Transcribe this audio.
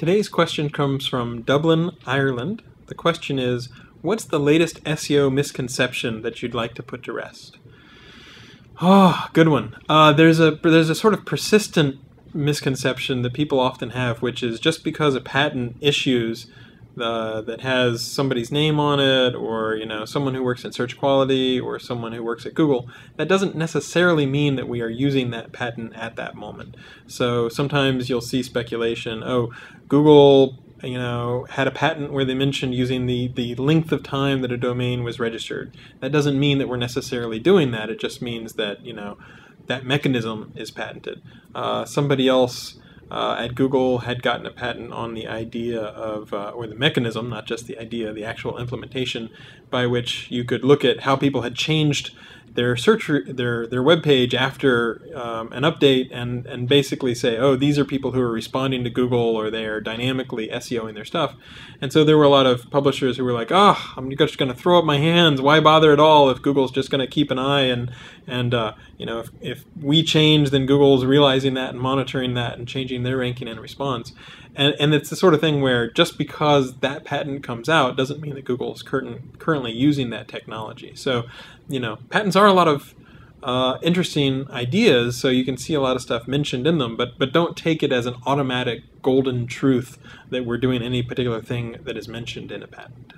Today's question comes from Dublin, Ireland. The question is, what's the latest SEO misconception that you'd like to put to rest? Oh, good one. There's a sort of persistent misconception that people often have, which is just because a patent issues that has somebody's name on it, or someone who works in search quality, or someone who works at Google, that doesn't necessarily mean that we are using that patent at that moment. So sometimes you'll see speculation, oh, Google had a patent where they mentioned using the length of time that a domain was registered. That doesn't mean that we're necessarily doing that. It just means that that mechanism is patented. Somebody else at Google had gotten a patent on the idea of, or the mechanism, not just the idea, the actual implementation, by which you could look at how people had changed their their web page after an update, and basically say, oh, these are people who are responding to Google, or they are dynamically SEOing their stuff. And so there were a lot of publishers who were like, oh, I'm just going to throw up my hands. Why bother at all if Google's just going to keep an eye, and if we change, then Google's realizing that and monitoring that and changing their ranking and response. And it's the sort of thing where just because that patent comes out doesn't mean that Google is currently using that technology. So, patents are a lot of interesting ideas, so you can see a lot of stuff mentioned in them, but don't take it as an automatic golden truth that we're doing any particular thing that is mentioned in a patent.